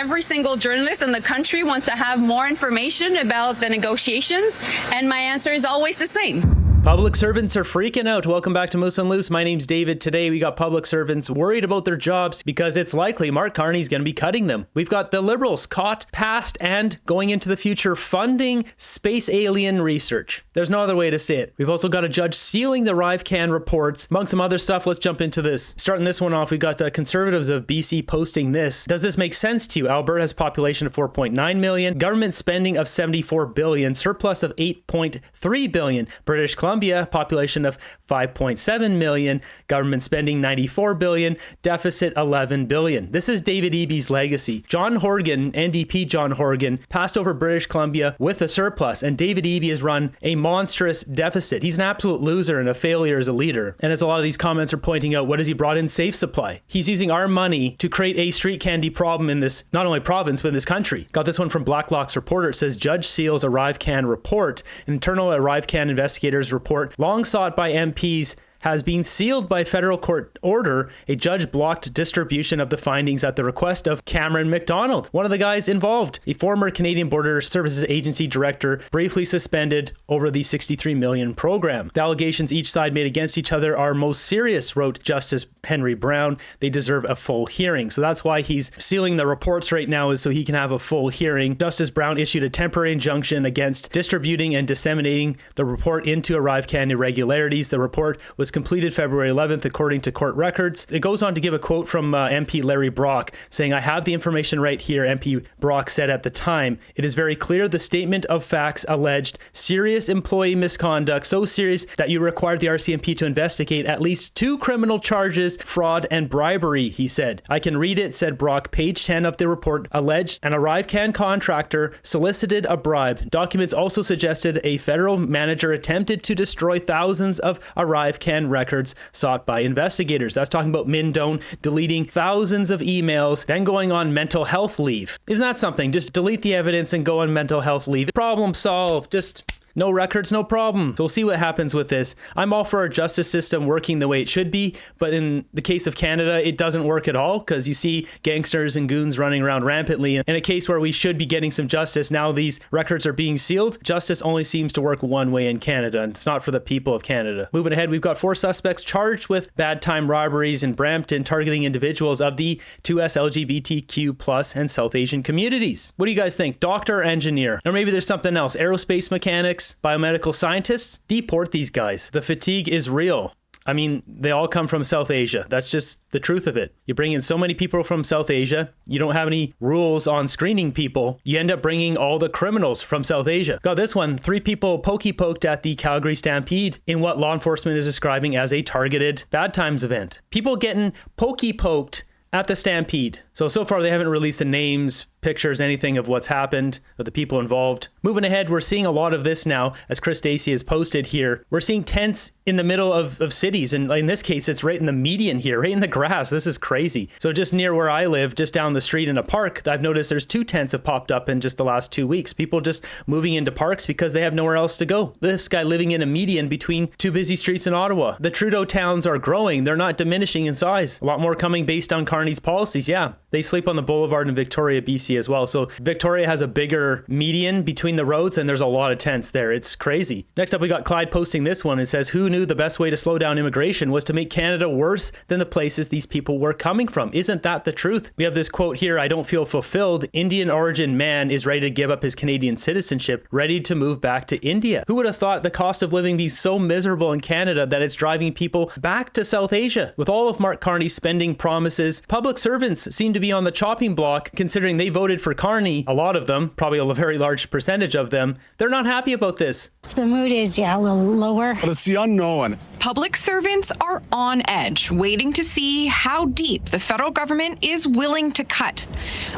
every single journalist in the country wants to have more information about the negotiations, and my answer is always the same. Public servants are freaking out. Welcome back to Moose and Loose. My name's David. Today we got public servants worried about their jobs because it's likely Mark Carney's going to be cutting them. We've got the Liberals caught, past, and going into the future funding space alien research. There's no other way to say it. We've also got a judge sealing the ArriveCan reports. Among some other stuff, let's jump into this. Starting this one off, we've got the Conservatives of BC posting this. Does this make sense to you? Alberta has a population of 4.9 million, government spending of 74 billion, surplus of 8.3 billion. British Columbia, population of 5.7 million, government spending 94 billion, deficit 11 billion. This is David Eby's legacy. John Horgan, NDP John Horgan, passed over British Columbia with a surplus, and David Eby has run a monstrous deficit. He's an absolute loser and a failure as a leader. And as a lot of these comments are pointing out, what has he brought in? Safe supply. He's using our money to create a street candy problem in this, not only province, but in this country. Got this one from Blacklock's reporter. It says, Judge seals ArriveCan report. Internal ArriveCan investigators report, long sought by MPs, has been sealed by federal court order. A judge blocked distribution of the findings at the request of Cameron McDonald, one of the guys involved. A former Canadian Border Services Agency director, briefly suspended over the $63 million program. The allegations each side made against each other are most serious, wrote Justice Henry Brown. They deserve a full hearing. So that's why he's sealing the reports right now, is so he can have a full hearing. Justice Brown issued a temporary injunction against distributing and disseminating the report into ArriveCan irregularities. The report was completed February 11th, according to court records. It goes on to give a quote from MP Larry Brock, saying, I have the information right here. MP Brock said at the time, it is very clear the statement of facts alleged serious employee misconduct, so serious that you required the RCMP to investigate at least 2 criminal charges, fraud and bribery, he said. I can read it, said Brock. Page 10 of the report alleged an ArriveCan contractor solicited a bribe. Documents also suggested a federal manager attempted to destroy thousands of ArriveCan records sought by investigators. That's talking about Mindone deleting thousands of emails, then going on mental health leave. Isn't that something? Just delete the evidence and go on mental health leave. Problem solved. Just no records, no problem. So we'll see what happens with this. I'm all for our justice system working the way it should be, but in the case of Canada, it doesn't work at all, because you see gangsters and goons running around rampantly. In a case where we should be getting some justice, now these records are being sealed. Justice only seems to work one way in Canada, and it's not for the people of Canada. Moving ahead, we've got 4 suspects charged with bad time robberies in Brampton, targeting individuals of the 2S LGBTQ+ and South Asian communities. What do you guys think? Doctor or engineer? Or maybe there's something else. Aerospace mechanics? Biomedical scientists? Deport these guys. The fatigue is real. I mean, they all come from South Asia. That's just the truth of it. You bring in so many people from South Asia, you don't have any rules on screening people, you end up bringing all the criminals from South Asia. Got this one. 3 people poked at the Calgary Stampede in what law enforcement is describing as a targeted bad times event. People getting poked at the Stampede. So far they haven't released the names, pictures, anything of what's happened, of the people involved. Moving ahead, we're seeing a lot of this now, as Chris Stacey has posted here. We're seeing tents in the middle of cities, and in this case, it's right in the median here, right in the grass. This is crazy. So just near where I live, just down the street in a park, I've noticed there's 2 tents have popped up in just the last 2 weeks. People just moving into parks because they have nowhere else to go. This guy living in a median between 2 busy streets in Ottawa. The Trudeau towns are growing. They're not diminishing in size. A lot more coming based on Carney's policies. Yeah, they sleep on the boulevard in Victoria, BC as well. So Victoria has a bigger median between the roads, and there's a lot of tents there. It's crazy. Next up, we got Clyde posting this one. It says, who knew the best way to slow down immigration was to make Canada worse than the places these people were coming from? Isn't that the truth? We have this quote here, I don't feel fulfilled. Indian origin man is ready to give up his Canadian citizenship, ready to move back to India. Who would have thought the cost of living be so miserable in Canada that it's driving people back to South Asia? With all of Mark Carney's spending promises, public servants seem to be on the chopping block, considering they voted for Carney. A lot of them, probably a very large percentage of them, they're not happy about this. So the mood is, a little lower. But it's the unknown. Public servants are on edge, waiting to see how deep the federal government is willing to cut.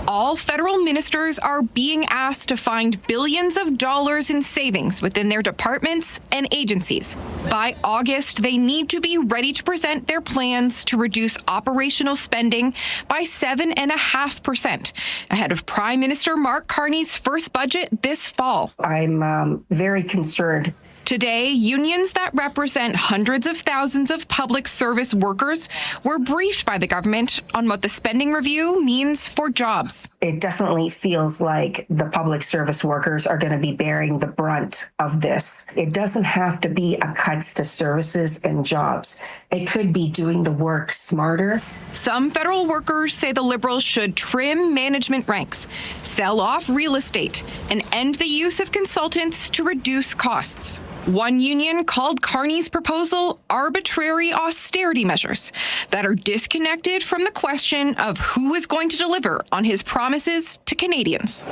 All federal ministers are being asked to find billions of dollars in savings within their departments and agencies. By August, they need to be ready to present their plans to reduce operational spending by 7.5%, ahead of Prime Minister Mark Carney's first budget this fall. I'm very concerned. Today, unions that represent hundreds of thousands of public service workers were briefed by the government on what the spending review means for jobs. It definitely feels like the public service workers are going to be bearing the brunt of this. It doesn't have to be a cuts to services and jobs. It could be doing the work smarter. Some federal workers say the Liberals should trim management ranks, sell off real estate, and end the use of consultants to reduce costs. One union called Carney's proposal arbitrary austerity measures that are disconnected from the question of who is going to deliver on his promises to Canadians.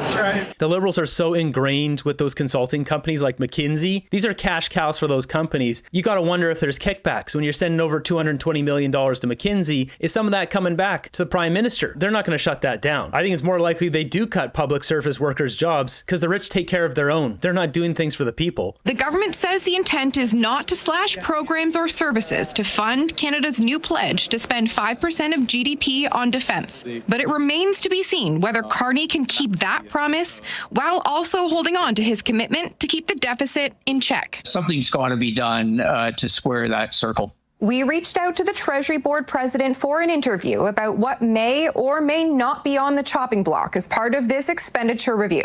The Liberals are so ingrained with those consulting companies like McKinsey. These are cash cows for those companies. You got to wonder if there's kickbacks. When you're sending over $220 million to McKinsey, is some of that coming back to the Prime Minister? They're not going to shut that down. I think it's more likely they do cut public service workers' jobs because the rich take care of their own. They're not doing things for the people. The government says the intent is not to slash programs or services to fund Canada's new pledge to spend 5% of GDP on defense. But it remains to be seen whether Carney can keep that promise while also holding on to his commitment to keep the deficit in check. Something's got to be done to square that circle. We reached out to the Treasury Board president for an interview about what may or may not be on the chopping block as part of this expenditure review.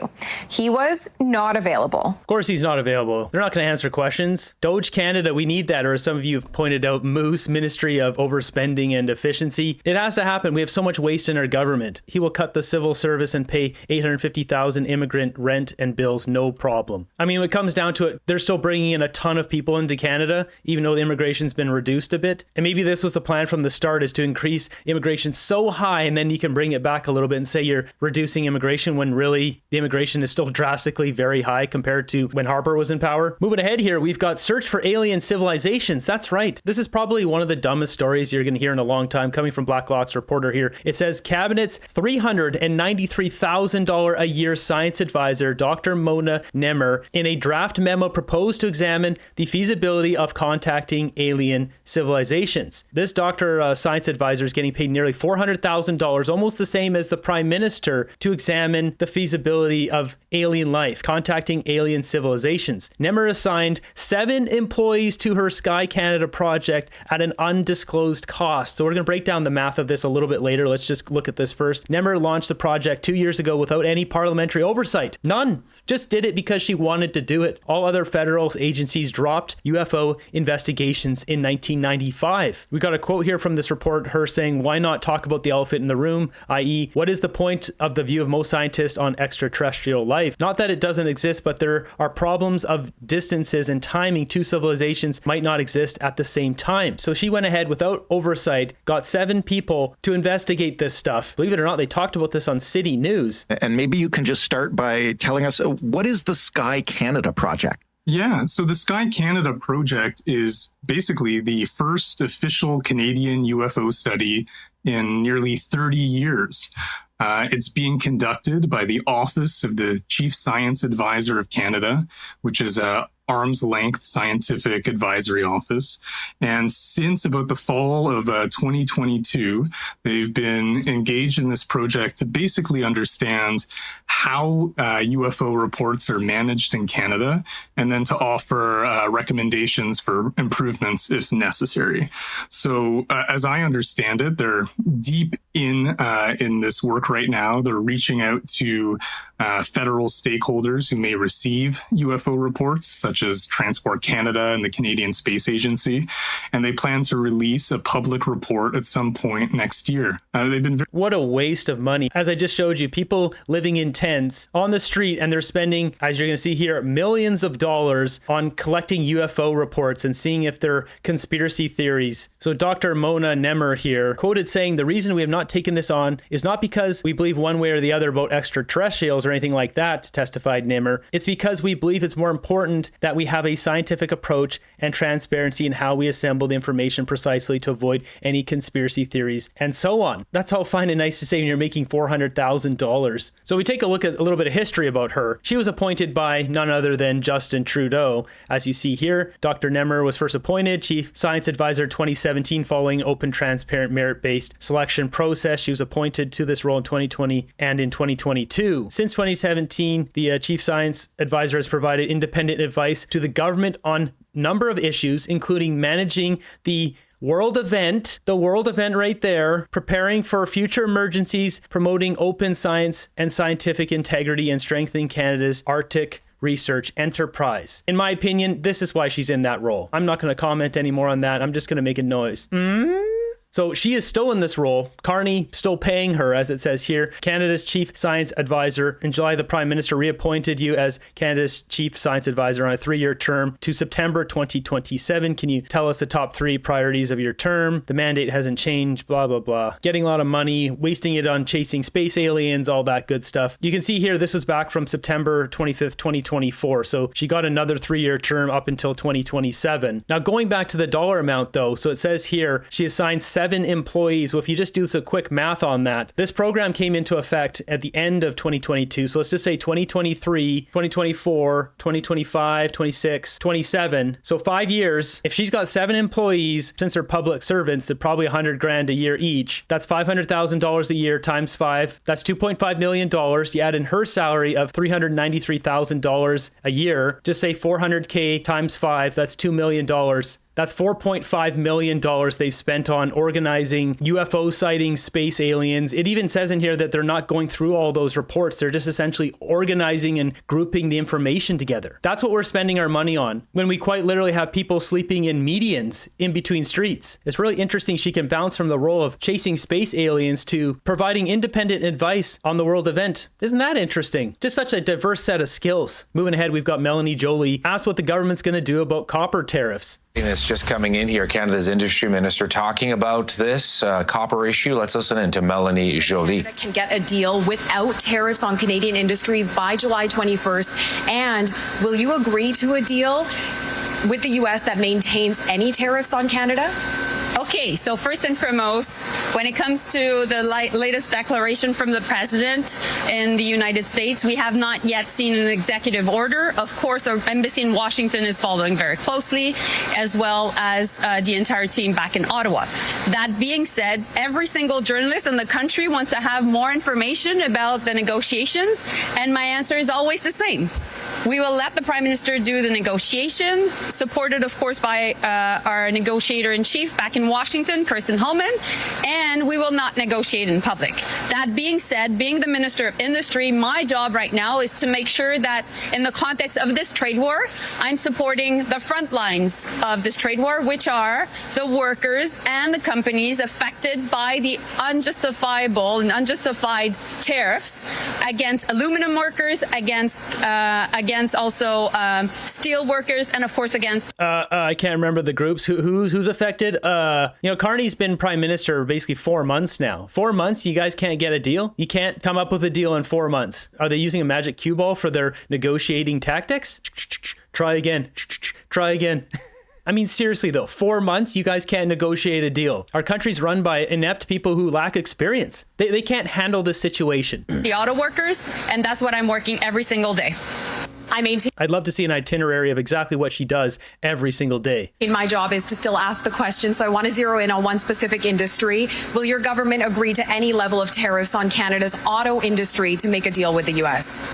He was not available. Of course he's not available. They're not going to answer questions. Doge Canada, we need that. Or as some of you have pointed out, Moose, Ministry of Overspending and Efficiency. It has to happen. We have so much waste in our government. He will cut the civil service and pay $850,000 immigrant rent and bills, no problem. I mean, when it comes down to it, they're still bringing in a ton of people into Canada, even though the immigration's been reduced a bit. And maybe this was the plan from the start, is to increase immigration so high and then you can bring it back a little bit and say you're reducing immigration when really the immigration is still drastically very high compared to when Harper was in power. Moving ahead here, we've got search for alien civilizations. That's right. This is probably one of the dumbest stories you're going to hear in a long time, coming from Blacklock's reporter here. It says Cabinet's $393,000 a year science advisor, Dr. Mona Nemer, in a draft memo proposed to examine the feasibility of contacting alien civilizations. This science advisor is getting paid nearly $400,000, almost the same as the Prime Minister, to examine the feasibility of alien life, contacting alien civilizations. Nemer assigned 7 employees to her Sky Canada project at an undisclosed cost. So we're going to break down the math of this a little bit later. Let's just look at this first. Nemer launched the project 2 years ago without any parliamentary oversight. None. Just did it because she wanted to do it. All other federal agencies dropped UFO investigations in 1995. We got a quote here from this report, her saying, "Why not talk about the elephant in the room, i.e., what is the point of the view of most scientists on extraterrestrial life? Not that it doesn't exist, but there are problems of distances and timing. Two civilizations might not exist at the same time." So she went ahead without oversight, got 7 people to investigate this stuff. Believe it or not, they talked about this on City News. And maybe you can just start by telling us, what is the Sky Canada project? Yeah, so the Sky Canada project is basically the first official Canadian UFO study in nearly 30 years. It's being conducted by the Office of the Chief Science Advisor of Canada, which is a arm's length scientific advisory office. And since about the fall of 2022, they've been engaged in this project to basically understand how UFO reports are managed in Canada, and then to offer recommendations for improvements if necessary. So as I understand it, they're deep in this work right now. They're reaching out to federal stakeholders who may receive UFO reports, such as Transport Canada and the Canadian Space Agency, and they plan to release a public report at some point next year. They've been What a waste of money. As I just showed you, people living in tents on the street, and they're spending, as you're going to see here, millions of dollars on collecting UFO reports and seeing if they're conspiracy theories. So Dr. Mona Nemer here, quoted saying, "The reason we have not taken this on is not because we believe one way or the other about extraterrestrials or anything like that," testified Nemer. "It's because we believe it's more important that we have a scientific approach and transparency in how we assemble the information precisely to avoid any conspiracy theories," and so on. That's all fine and nice to say when you're making $400,000. So we take a look at a little bit of history about her. She was appointed by none other than Justin Trudeau. As you see here, Dr. Nemer was first appointed Chief Science Advisor 2017 following open, transparent, merit-based selection process. She was appointed to this role in 2020 and in 2022. Since 2017, the Chief Science Advisor has provided independent advice advice to the government on number of issues, including managing the world event right there, preparing for future emergencies, promoting open science and scientific integrity, and strengthening Canada's Arctic research enterprise. In my opinion, this is why she's in that role. I'm not going to comment anymore on that. I'm just going to make a noise. So she is still in this role. Carney still paying her, as it says here, Canada's Chief Science Advisor. In July, the Prime Minister reappointed you as Canada's Chief Science Advisor on a 3-year term to September 2027. Can you tell us the top 3 priorities of your term? The mandate hasn't changed, blah, blah, blah. Getting a lot of money, wasting it on chasing space aliens, all that good stuff. You can see here, this was back from September 25th, 2024. So she got another 3-year term up until 2027. Now, going back to the dollar amount, though, so it says here, she assigned 7 employees. Well, if you just do some quick math on that, this program came into effect at the end of 2022. So let's just say 2023, 2024, 2025, 26, 27. So 5 years. If she's got 7 employees, since they're public servants, they're probably $100,000 a year each. That's $500,000 a year times 5. That's $2.5 million. You add in her salary of $393,000 a year. Just say $400K times 5. That's $2 million. That's $4.5 million they've spent on organizing UFO sightings, space aliens. It even says in here that they're not going through all those reports. They're just essentially organizing and grouping the information together. That's what we're spending our money on, when we quite literally have people sleeping in medians in between streets. It's really interesting she can bounce from the role of chasing space aliens to providing independent advice on the world event. Isn't that interesting? Just such a diverse set of skills. Moving ahead, we've got Melanie Joly asked what the government's going to do about copper tariffs. It's just coming in here, Canada's industry minister talking about this copper issue. Let's listen in to Melanie Joly. Can get a deal without tariffs on Canadian industries by July 21st. And will you agree to a deal with the U.S. that maintains any tariffs on Canada? Okay, so first and foremost, when it comes to the latest declaration from the president in the United States, we have not yet seen an executive order. Of course, our embassy in Washington is following very closely, as well as the entire team back in Ottawa. That being said, every single journalist in the country wants to have more information about the negotiations, and my answer is always the same. We will let the Prime Minister do the negotiation, supported, of course, by our negotiator-in-chief back in Washington, Kirsten Holman, and we will not negotiate in public. That being said, being the Minister of Industry, my job right now is to make sure that in the context of this trade war, I'm supporting the front lines of this trade war, which are the workers and the companies affected by the unjustifiable and unjustified tariffs against aluminum workers, against also steel workers, and of course against I can't remember the groups who's affected. Carney's been Prime Minister basically 4 months now. 4 months, you guys can't get a deal? You can't come up with a deal in 4 months. Are they using a magic cue ball for their negotiating tactics? Try again. Try again. I mean, seriously though, 4 months, you guys can't negotiate a deal. Our country's run by inept people who lack experience. They can't handle this situation. the auto workers, and that's what I'm working every single day. I'd love to see an itinerary of exactly what she does every single day. My job is to still ask the question, so I want to zero in on one specific industry. Will your government agree to any level of tariffs on Canada's auto industry to make a deal with the U.S.?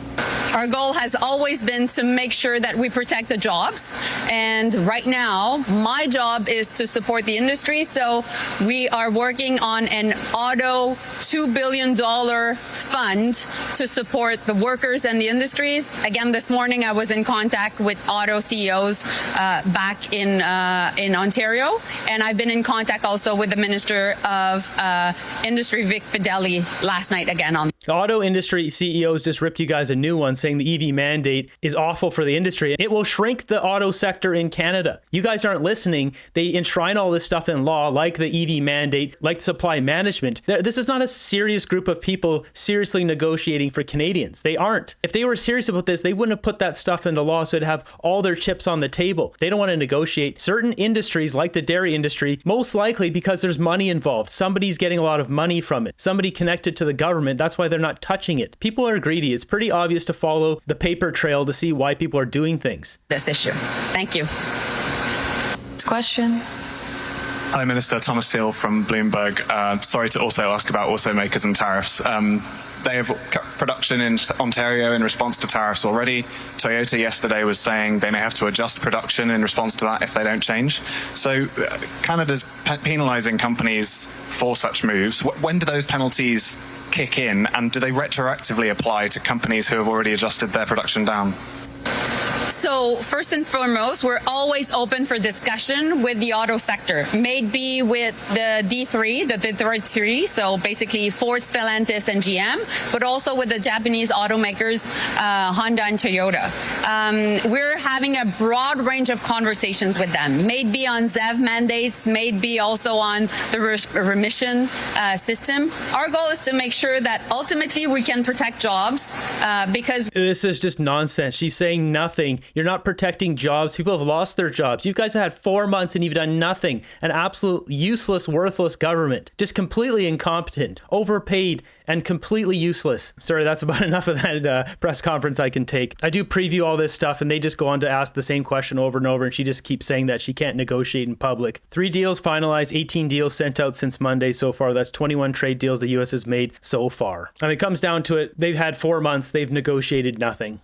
Our goal has always been to make sure that we protect the jobs. And right now, my job is to support the industry. So we are working on an auto $2 billion fund to support the workers and the industries. Again, this morning I was in contact with auto CEOs back in Ontario. And I've been in contact also with the Minister of Industry, Vic Fideli, last night again on. Auto industry CEOs just ripped you guys a new one, saying the EV mandate is awful for the industry. It will shrink the auto sector in Canada. You guys aren't listening. They enshrine all this stuff in law, like the EV mandate, like supply management. This is not a serious group of people seriously negotiating for Canadians. They aren't. If they were serious about this, they wouldn't have put that stuff into law so it'd have all their chips on the table. They don't want to negotiate. Certain industries, like the dairy industry, most likely because there's money involved. Somebody's getting a lot of money from it. Somebody connected to the government. That's why they're not touching it. People are greedy. It's pretty obvious to follow the paper trail to see why people are doing things. This issue. Thank you. Question. Hi, Minister. Thomas Hill from Bloomberg. Sorry to also ask about automakers and tariffs. they have cut production in Ontario in response to tariffs already. Toyota yesterday was saying they may have to adjust production in response to that if they don't change. So Canada's penalising companies for such moves. When do those penalties kick in, and do they retroactively apply to companies who have already adjusted their production down? So first and foremost, we're always open for discussion with the auto sector, maybe with the D3, the Detroit 3, so basically Ford, Stellantis, and GM, but also with the Japanese automakers, Honda and Toyota. We're having a broad range of conversations with them, maybe on ZEV mandates, maybe also on the remission system. Our goal is to make sure that ultimately we can protect jobs because... This is just nonsense. She's saying nothing. You're not protecting jobs. People have lost their jobs. You guys have had 4 months and you've done nothing. An absolute useless, worthless government. Just completely incompetent, overpaid, and completely useless. Sorry, that's about enough of that press conference I can take. I do preview all this stuff and they just go on to ask the same question over and over, and she just keeps saying that she can't negotiate in public. 3 deals finalized, 18 deals sent out since Monday so far. That's 21 trade deals the U.S. has made so far. And it comes down to it, they've had 4 months, they've negotiated nothing.